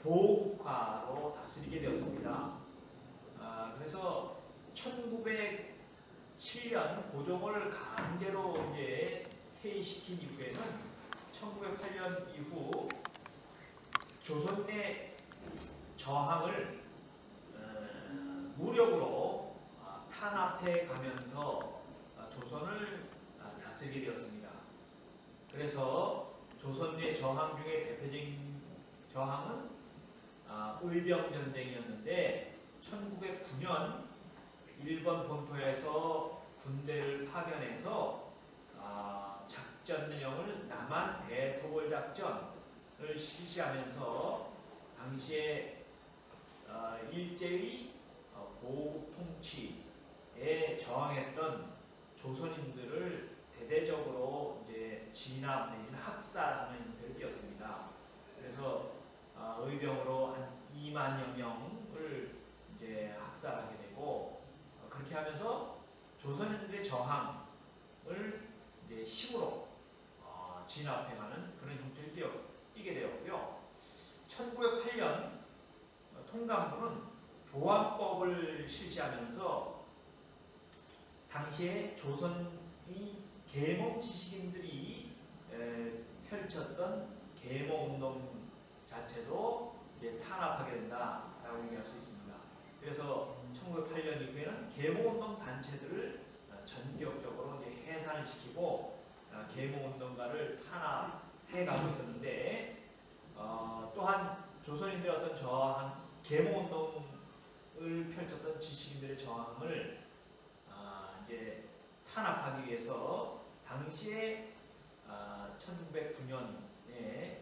보국화로 다스리게 되었습니다. 그래서 1907년 고종을 강제로 이제 퇴위시킨 이후에는 1908년 이후 조선 내 저항을 무력으로 탄압해 가면서 조선을 다스리게 되었습니다. 그래서 조선 내 저항 중에 대표적인 저항은 의병전쟁이었는데 1909년 일본 본토에서 군대를 파견해서 작전명을 남한 대토벌 작전을 실시하면서 당시에 일제의 보국 통치에 저항했던 조선인들을 대대적으로 이제 진압 내지는 학살하는 형태를 띄었습니다. 그래서 의병으로 한 2만여 명을 이제 학살하게 되고 그렇게 하면서 조선인들의 저항을 이제 힘으로 진압해가는 그런 형태를 띄게 되었고요. 1908년 통감부는 보안법을 실시하면서 당시에 조선이 계몽 지식인들이 펼쳤던 계몽운동 자체도 이제 탄압하게 된다라고 얘기할 수 있습니다. 그래서 1908년 이후에는 계몽운동 단체들을 전격적으로 이제 해산을 시키고 계몽운동가를 탄압해가고 있었는데 또한 조선인들의 어떤 저항, 계몽운동을 펼쳤던 지식인들의 저항을 이제 탄압하기 위해서 당시에 1909년에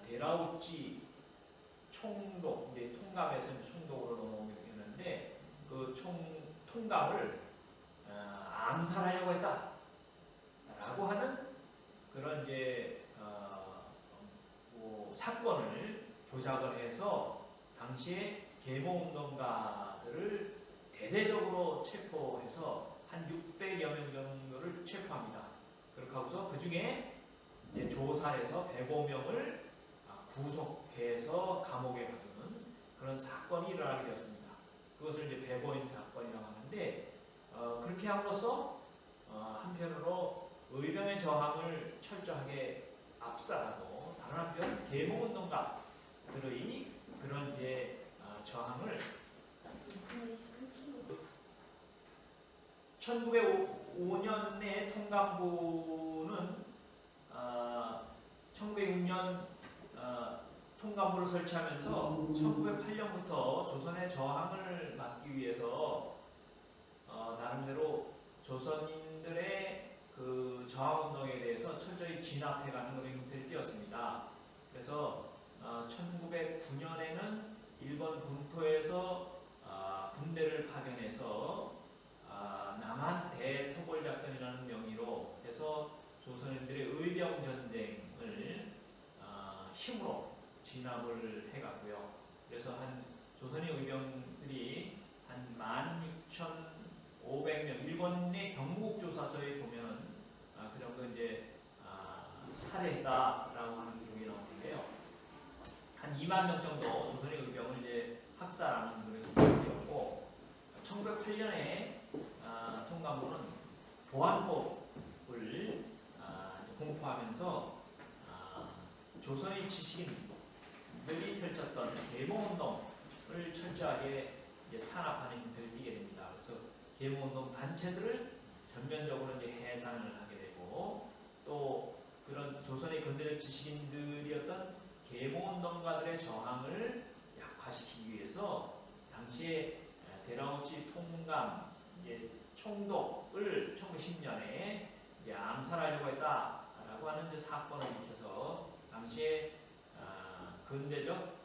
데라우찌 총독, 이제 통감에서 총독으로 넘어오게 되는데 그 통감을 암살하려고 했다라고 하는 그런 이제 사건을 조작을 해서 당시에 계몽운동가들을 대대적으로 체포해서 한 600여 명 정도를 체포합니다. 그렇게 하고서 그 중에 이제 조사해서 105명을 구속해서 감옥에 가두는 그런 사건이 일어나게 되었습니다. 그것을 이제 배보인 사건이라고 하는데 그렇게 함으로써 한편으로 의병의 저항을 철저하게 압살하고 다른 한편 계몽운동가들의 그런 이제 저항을 1905년에 통감부는 1906년 통감부를 설치하면서 1908년부터 조선의 저항을 막기 위해서 나름대로 조선인들의 그 저항운동에 대해서 철저히 진압해가는 그런 형태를 띄었습니다. 그래서 1909년에는 일본 본토에서 군대를 파견해서 남한 대토벌 작전이라는 명의로 해서 조선인들의 의병 전쟁을 힘으로 진압을 해갔고요. 그래서 한 조선의 의병들이 한 16,500명, 일본의 경무국조사서에 보면은 그 정도 이제 살해했다라고 하는 기록이 나오는데요. 한 2만 명 정도 조선의 의병을 이제 학살하는 그런 기록이었고, 1908년에 통감부는 보안법을 공포하면서 조선의 지식인들이 펼쳤던 계몽운동을 철저하게 이제 탄압하는 형태를 띠게 됩니다. 그래서 계몽운동 단체들을 전면적으로 이제 해산을 하게 되고, 또 그런 조선의 근대적 지식인들이었던 계몽운동가들의 저항을 약화시키기 위해서 당시에 데라우치 통감 이제 총독을 1910년에 이제 암살하려고 했다라고 하는 이제 사건을 일으켜서 당시에 근대적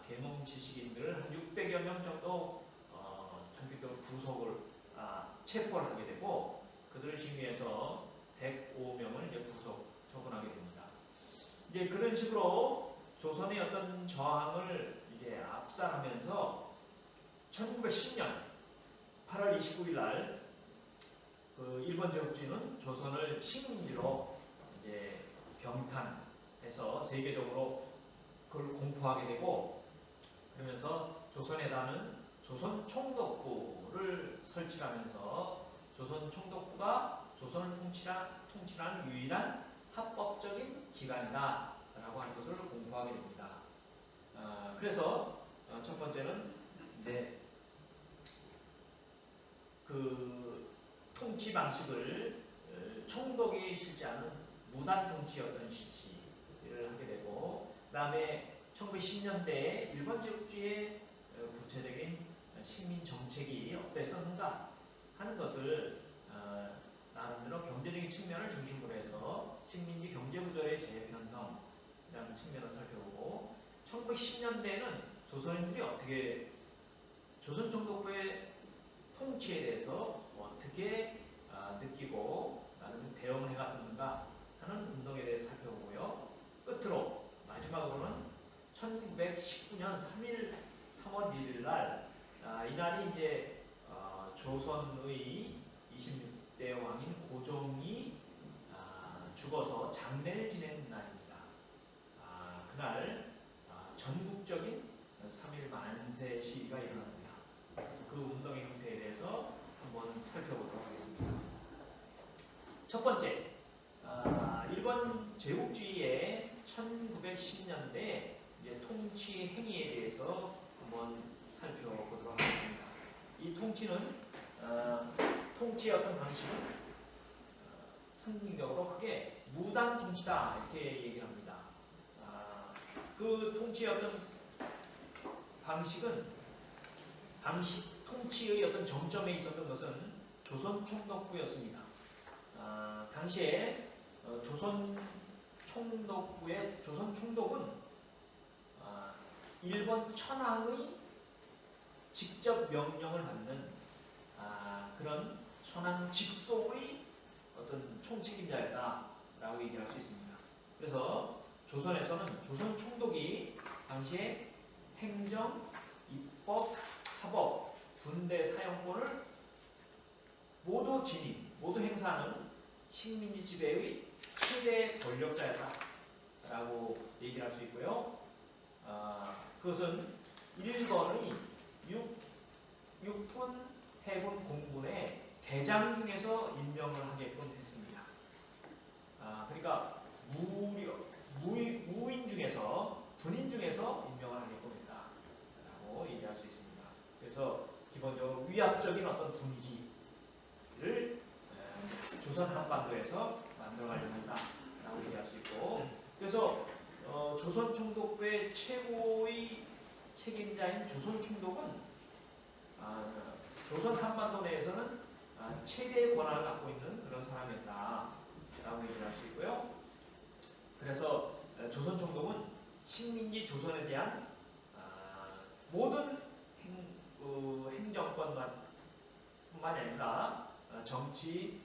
계몽 지식인들을 한 600여 명 정도 전격적으로 구속을 체포를 하게 되고, 그들을 징계해서 105명을 이제 구속 처분하게 됩니다. 이제 그런 식으로 조선의 어떤 저항을 이제 압살하면서 1910년 8월 29일 날 그 일본 제국주의는 조선을 식민지로 이제 병탄해서 세계적으로 그걸 공포하게 되고, 그러면서 조선에다는 조선 총독부를 설치하면서 조선 총독부가 조선을 통치하는 유일한 합법적인 기관이다라고 하는 것을 공부하게 됩니다. 그래서 첫 번째는 이제 그 통치 방식을 총독이 실시하는 무단 통치였던 실시를 하게 되고, 그다음에 1910년대에 일본 제국주의의 구체적인 식민 정책이 어땠었는가 하는 것을 나름대로 경제적인 측면을 중심으로 해서 식민지 경제구조의 재편성이라는 측면을 살펴보고, 1910년대에는 조선인들이 어떻게 조선 총독부의 통치에 대해서 어떻게 느끼고 나는 대응을 해갔었는가 하는 운동에 대해서 살펴보고요. 끝으로 마지막으로는 1919년 3월 1일 날 이날이 이제 조선의 26대 왕인 고종이 죽어서 장례를 지낸 날입니다. 그날 전국적인 3일 만세 시위가 일어납니다. 그래서 그 운동의 형태에 대해서 한번 살펴보도록 하겠습니다. 첫 번째, 일본 제국주의의 1910년대 통치 행위에 대해서 한번 살펴보도록 하겠습니다. 이 통치는 통치의 어떤 방식은 성경적으로 크게 무단 통치다 이렇게 얘기를 합니다. 그 통치의 어떤 통치의 어떤 정점에 있었던 것은 조선 총독부였습니다. 당시에 조선 총독은 일본 천황의 직접 명령을 받는 그런 천황 직속의 어떤 총책임자였다라고 얘기할 수 있습니다. 그래서 조선에서는 조선 총독이 당시에 행정, 입법, 사법, 군대 사용권을 모두 행사하는 식민지 지배의 최대 권력자였다라고 얘기를 할 수 있고요. 그것은 일본의 육군, 해군, 공군의 대장 중에서 임명을 하게끔 했습니다. 그러니까 무인 중에서, 군인 중에서 임명을 하게끔 했다라고 얘기할 수 있습니다. 그래서 기본적으로 위압적인 어떤 분위기를 조선 한반도에서 만들어가려고 한다라고 얘기할 수 있고, 그래서 조선 총독부의 최고의 책임자인 조선 총독은 조선 한반도 내에서는 최대의 권한을 갖고 있는 그런 사람이었다라고 얘기를 할 수 있고요. 그래서 조선 총독은 식민지 조선에 대한 모든 행정권뿐만 아니라 정치,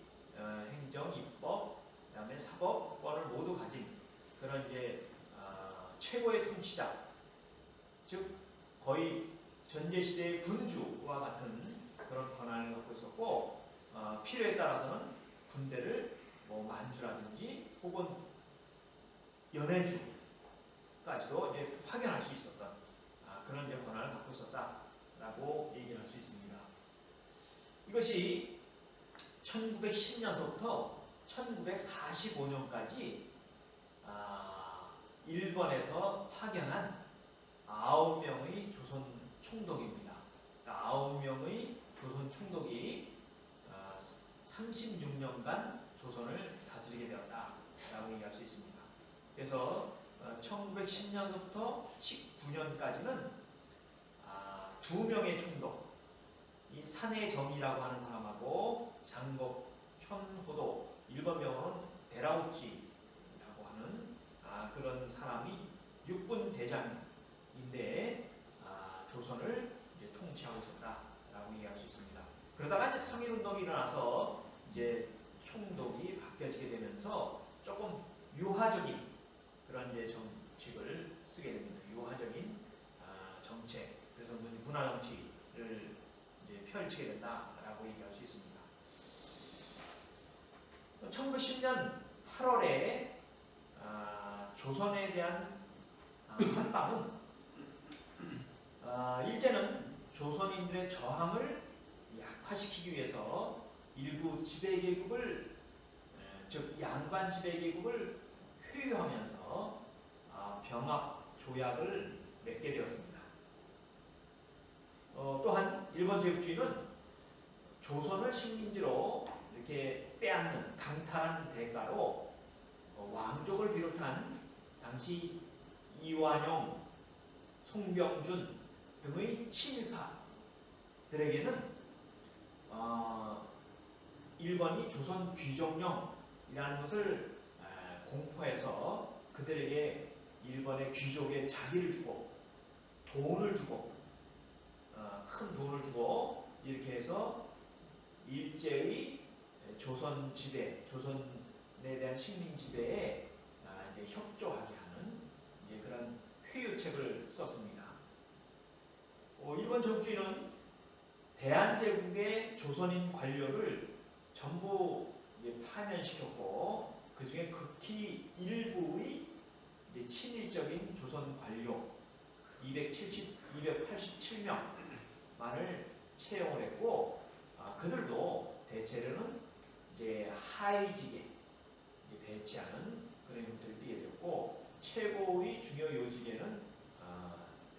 행정, 입법, 그다음에 사법권을 모두 가진 그런 이제 최고의 통치자, 즉 거의 전제 시대의 군주와 같은 그런 권한을 갖고 있었고, 필요에 따라서는 군대를 만주라든지 혹은 연해주까지도 이제 파견할 수 있었던 그런 이제 권한을 갖고 있었다라고 얘기를 할 수 있습니다. 이것이 1910년서부터 1945년까지 일본에서 파견한 9명의 조선 총독입니다. 그러니까 9명의 조선 총독이 36년간 조선을 다스리게 되었다라고 얘기할 수 있습니다. 그래서 1910년서부터 19년까지는 2명의 총독, 이 산해정이라고 하는 사람하고 장곡 촌호도, 일본명으로는 데라우치라고 하는 그런 사람이 육군 대장인데 조선을 이제 통치하고 있었다라고 얘기할 수 있습니다. 그러다가 이제 3.1운동이 일어나서 이제 총독이 바뀌어지게 되면서 조금 유화적인 그런 이제 정책을 쓰게 됩니다. 유화적인 정책, 그래서 문화 정치를 이제 펼치게 된다라고 얘기할 수 있습니다. 1910년 8월에 조선에 대한 한방은 일제는 조선인들의 저항을 약화시키기 위해서 일부 지배계급을 즉 양반 지배계급을 회유하면서 병합 조약을 맺게 되었습니다. 또한 일본 제국주의는 조선을 식민지로 이렇게 빼앗는 강탈한 대가로 왕족을 비롯한 당시 이완용, 송병준 등의 친일파들에게는 일본이 조선 귀족령이라는 것을 공포해서 그들에게 일본의 귀족의 자기를 주고 돈을 주고 큰 돈을 주고 이렇게 해서 일제의 조선 지배, 조선에 대한 식민 지배에 이제 협조하게 하는 이제 그런 회유책을 썼습니다. 일본 제국주의는 대한제국의 조선인 관료를 전부 이제 파면시켰고 그 중에 극히 일부의 이제 친일적인 조선 관료 287명만을 채용을 했고 그들도 대체로는 이제 하위직에 이제 배치하는 그런 형태를 띠게 되었고 최고의 중요 요직에는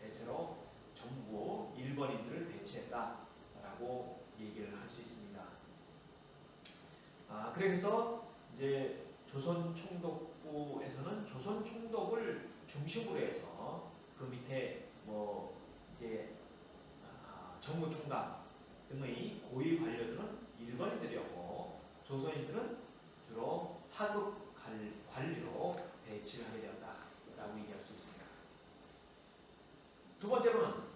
대체로 전부 일본인들을 배치했다라고 얘기를 할 수 있습니다. 그래서 이제 조선 총독부에서는 조선 총독을 중심으로 해서 그 밑에 뭐 이제 정무총각 등의 고위 관료들은 일본인들이었고 조선인들은 주로 하급 관리로 배치를 하게 되었다라고 얘기할 수 있습니다. 두 번째로는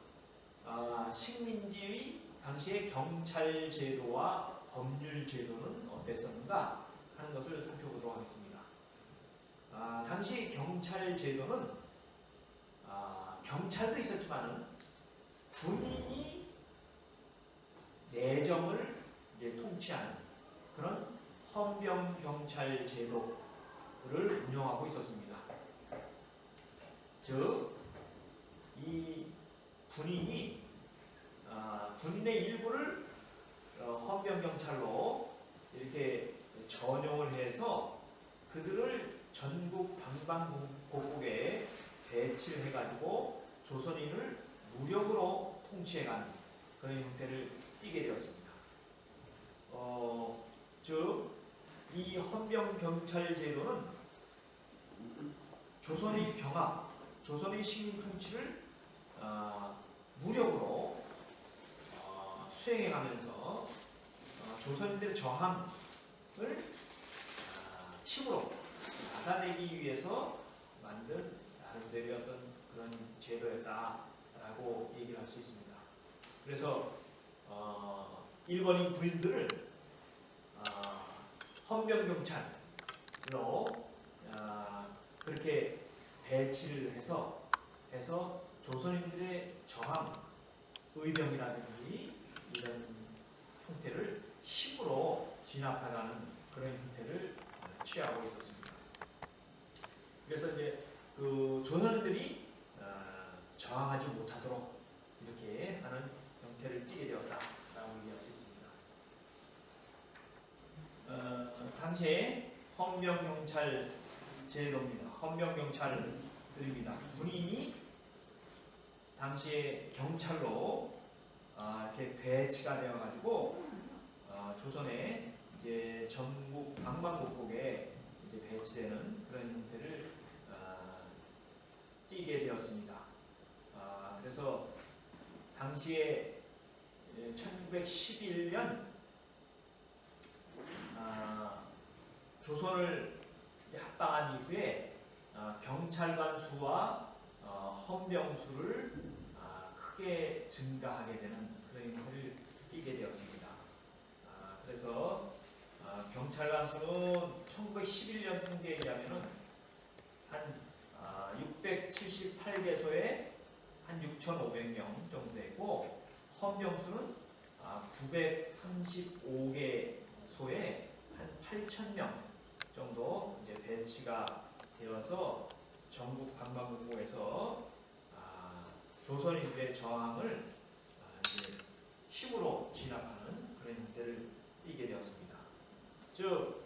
식민지의 당시의 경찰 제도와 법률 제도는 어땠었는가 하는 것을 살펴보도록 하겠습니다. 당시 경찰 제도는 경찰도 있었지만은 군인이 내정을 이제 통치하는 그런 헌병 경찰 제도를 운영하고 있었습니다. 즉, 이 군인이 군인의 일부를 헌병 경찰로 이렇게 전용을 해서 그들을 전국 방방곡곡에 배치를 해가지고 조선인을 무력으로 통치해가는 그런 형태를 띠게 되었습니다. 즉, 이 헌병 경찰 제도는 조선의 병합, 조선의 식민 통치를 무력으로 수행해가면서 조선인들의 저항을 힘으로 막아내기 위해서 만든 나름대로의 어떤 그런 제도였다라고 얘기를 할 수 있습니다. 그래서 일본인 군인들을 헌병 경찰로 그렇게 배치를 해서 조선인들의 저항, 의병이라든지 이런 형태를 힘으로 진압해가는 그런 형태를 취하고 있었습니다. 그래서 이제 그 조선인들이 저항하지 못하도록 이렇게 하는 형태를 띠게 되었다라고 얘기할 수 있습니다. 당시에 헌병 경찰 제도입니다. 헌병 경찰들입니다. 군인이 당시에 경찰로 이렇게 배치가 되어가지고 조선의 이제 전국 방방곡곡에 이제 배치되는 그런 형태를 띠게 되었습니다. 그래서 당시에 1911년 조선을 합방한 이후에 경찰관 수와 헌병 수를 크게 증가하게 되는 그런 형태를 띠게 되었습니다. 그래서 경찰관 수는 1911년 통계에 의하면 한 678개소에 한 6,500명 정도 되고 헌병 수는 935개소에 한 8,000명 정도 이제 배치가 되어서 전국 방방곡곡에서 조선인들의 저항을 이제 힘으로 진압하는 그런 형태를 띠게 되었습니다. 즉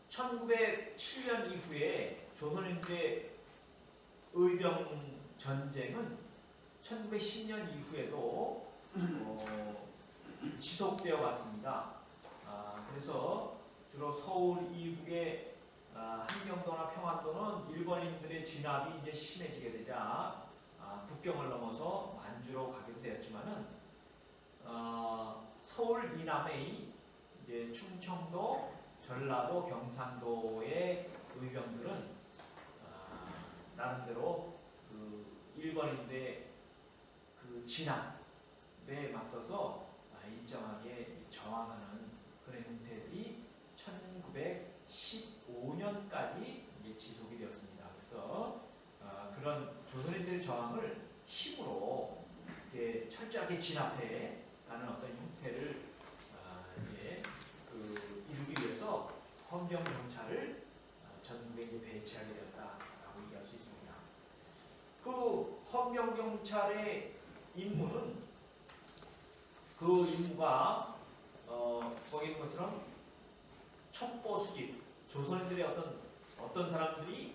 1907년 이후에 조선인들의 의병 전쟁은 1910년 이후에도 지속되어 왔습니다. 그래서 주로 서울 이북의 함경도나 평안도는 일본인들의 진압이 이제 심해지게 되자 국경을 넘어서 만주로 가게 되었지만은 서울 이남의 이제 충청도, 전라도, 경상도의 의병들은 나름대로 그 일본인들의 그 진압에 맞서서 일정하게 저항하는 그런 형태들이 1915년까지 이제 지속이 되었습니다. 그래서 그런 조선인들의 저항을 힘으로 이렇게 철저하게 진압해 가는 어떤 형태를 이제 그 이루기 위해서 헌병 경찰을 전국에 이제 배치하게 되었다라고 얘기할 수 있습니다. 그 헌병 경찰의 임무는 그 임무가 거기 있는 것처럼 첩보 수집, 조선인들의 어떤 사람들이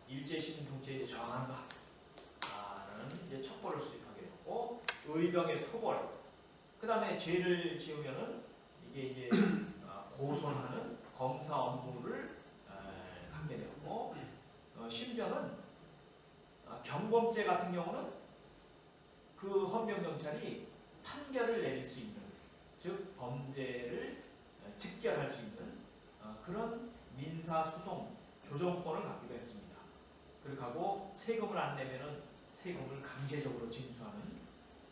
일제시민 통치에 저항한다는 이제 첩보를 수집하게 되고 의병의 토벌, 그 다음에 죄를 지으면은 이게 이제 고소하는 검사 업무를 갖게 되고 심지어는 경범죄 같은 경우는 그 헌병 경찰이 판결을 내릴 수 있는, 즉 범죄를 직결할 수 있는 그런 민사 소송 조정권을 갖기도 했습니다. 그렇게 하고 세금을 안 내면은 세금을 강제적으로 징수하는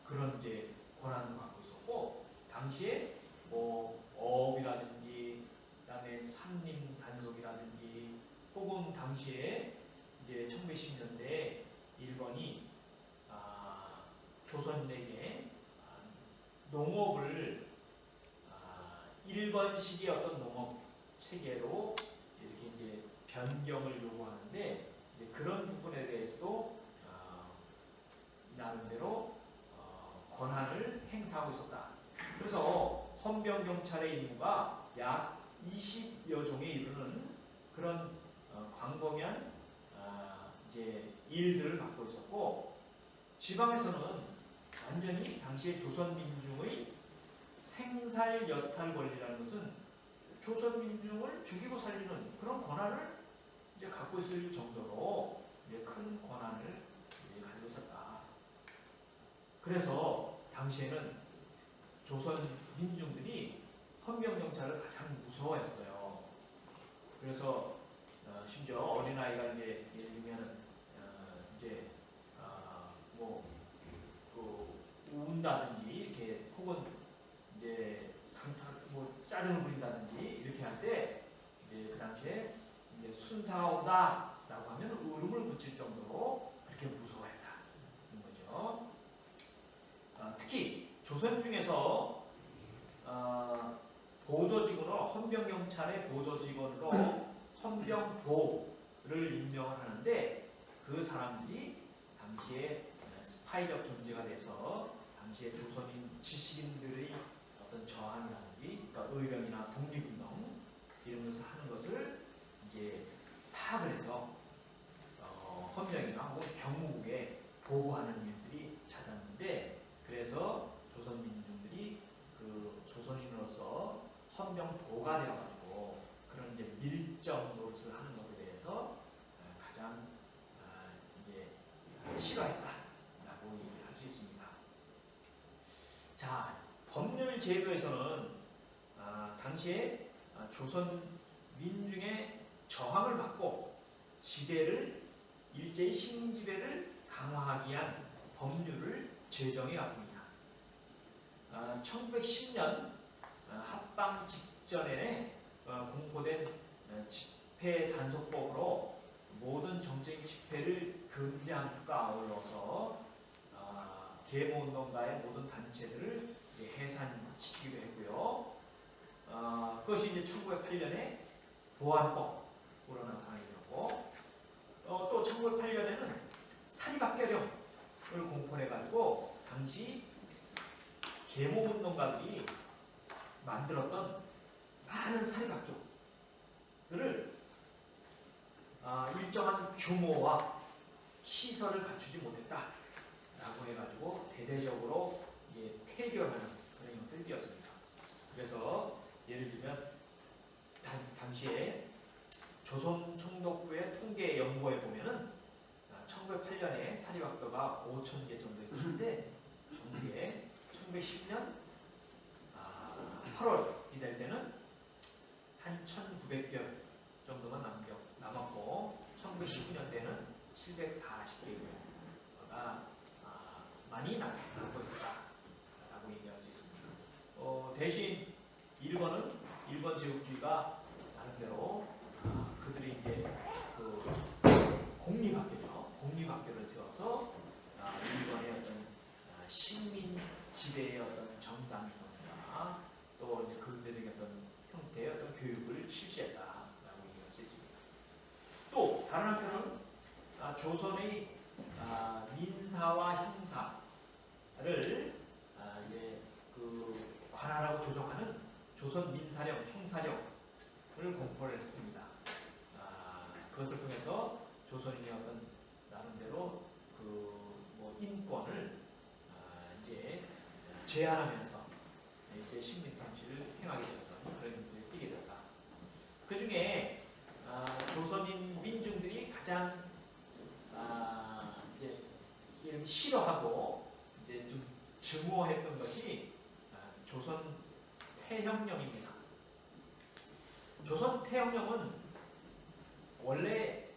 그런 이제 권한을 갖고 있었고, 당시에 뭐 어업이라든지 그다음에 산림 단속이라든지 혹은 당시에 이제 1910년대에 일본이 조선에게 농업을 일본식의 어떤 농업 체계로 이렇게 이제 변경을 요구하는데 이제 그런 부분에 대해서도 나름대로 권한을 행사하고 있었다. 그래서 헌병 경찰의 임무가 약 20여 종에 이르는 그런 광범위한 이제 일들을 맡고 있었고, 지방에서는 완전히 당시의 조선 민중의 생살 여탈 권리라는 것은 조선 민중을 죽이고 살리는 그런 권한을 이제 갖고 있을 정도로 이제 큰 권한을 이제 가지고 있었다. 그래서 당시에는 조선 민중들이 헌병 경찰을 가장 무서워했어요. 그래서 심지어 어린아이가 이제 예를 들면 이제 운다든지 이렇게 혹은 이제 짜증을 부린다든지 이렇게 할 때 이제 그 당시에 이제 순사가 온다라고 하면 울음을 붙일 정도로 그렇게 무서워했다는 거죠. 특히 조선 중에서 보조직으로 헌병 경찰의 보조직원으로 헌병보를 임명을 하는데, 그 사람들이 당시에 스파이적 존재가 돼서 당시에 조선인 지식인들의 어떤 저항이라든지, 그러니까 의병이나 독립운동 이런 것을 하는 것을 이제 파악을 해서 헌병이나 혹은 경무국에 보고하는 일들이 잦았는데, 그래서 조선 민중들이 그 조선인으로서 헌병보가 되어가지고 그런 이제 밀정 노릇을 하는 것에 대해서 가장 이제 싫어했다라고 얘기를 할 수 있습니다. 자, 법률 제도에서는 당시에 조선 민중의 저항을 막고 일제의 식민 지배를 강화하기 위한 법률을 제정해 왔습니다. 1910년 합방 직전에 공포된 집회 단속법으로 모든 정치적 집회를 금지한 것과 아울러서 계모운동가의 모든 단체들을 이제 해산시키기도 했고요. 그것이 이제 1908년에 보안법으로 나타나게 되었고, 또 1908년에는 사립학교령을 공포해가지고 당시 계몽운동가들이 만들었던 많은 사립학교들을 일정한 규모와 시설을 갖추지 못했다라고 해가지고 대대적으로 이제 폐교하는 그런 형태를 띄었습니다. 그래서 예를 들면 당시에 조선총독부의 통계 연보에 보면은 1908년에 사립학교가 5,000개 정도 있었는데 전국에 1910년 8월이 될 때는 한 1,900개 정도만 남았고 1919년대는 740개가 많이 남고 있다라고 얘기할 수 있습니다. 대신 일본 제국주의가 나름대로 그들이 이제 그 공립학교를 세워서 일본의 어떤 식민 지배의 어떤 정당성과 또 이제 그들에게 어떤 형태의 어떤 교육을 실시했다라고 얘기할 수 있습니다. 또 다른 한편은 조선의 민사와 형사를 이제 그 관할하고 조정하는 조선 민사령, 형사령을 공포를 했습니다. 그것을 통해서 조선인의 어떤 나름대로 뭐 인권을 이제 제한하면서 이제 식민 통치를 행하게 되었던 그런 일들이 띄게 되었다. 그 중에 조선인 민중들이 가장 이제 싫어하고 이제 좀 증오했던 것이 조선 태형령입니다. 조선 태형령은 원래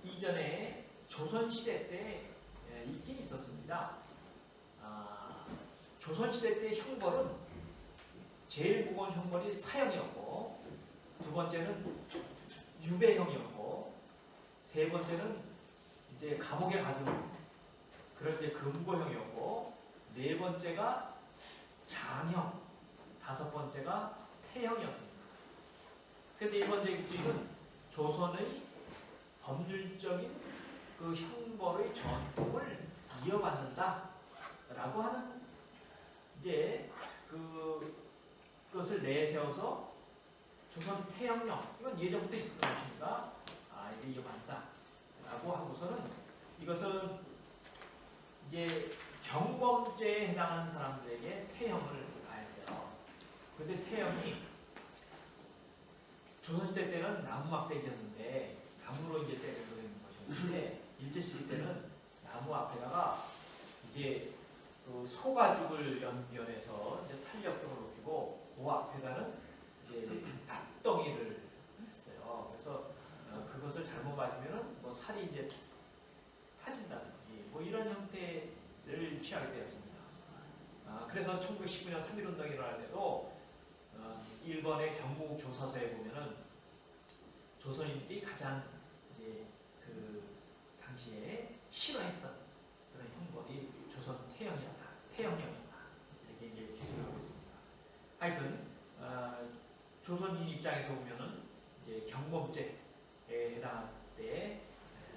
이전에 조선시대 때 있긴 있었습니다. 조선시대 때 형벌은 제일 무거운 형벌이 사형이었고, 두 번째는 유배형이었고, 세 번째는 이제 감옥에 가두는 그런 이제 금고형이었고, 네 번째가 장형, 다섯 번째가 태형이었습니다. 그래서 일본 제국주의는 조선의 법률적인 그 형벌의 전통을 이어받는다라고 하는 이제 그것을 내세워서 조선 태형령, 이건 예전부터 있었던 것이니까 이게 이어받는다라고 하고서는 이것은 이제 경범죄에 해당하는 사람들에게 태형을 가했어요. 근데 태형이 조선시대 때는 나무막대기였는데 나무로 이제 때리는 것이었는데 일제시기 때는 나무 앞에다가 이제 그 소가죽을 연해서 이제 탄력성을 높이고 그 앞에다는 이제 납덩이를 했어요. 그래서 그것을 잘못 맞으면은 뭐 살이 이제 파진다든지 뭐 이런 형태를 취하게 되었습니다. 그래서 1919년 3.1운동이 일어날 때도 일본의 경무조사서에 보면은 조선인들이 가장 이제 그 당시에 싫어했던 그런 형벌이 조선 태형령이었다 이렇게 이제 기술을 하고 있습니다. 하여튼 조선인 입장에서 보면은 이제 경범죄에 해당할 때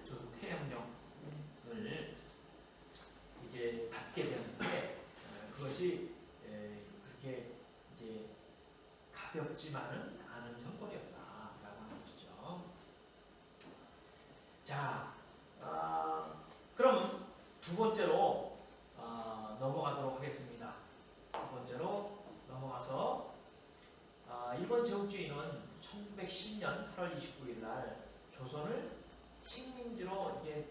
조선 태형령을 이제 받게 되는데 그것이 그렇게 이제 가볍지만은 않은 형벌이었다라고 하는 것이죠. 자, 그러면 두 번째로 넘어가도록 하겠습니다. 두 번째로 넘어가서 일본 제국주의는 1910년 8월 29일 날 조선을 식민지로 이제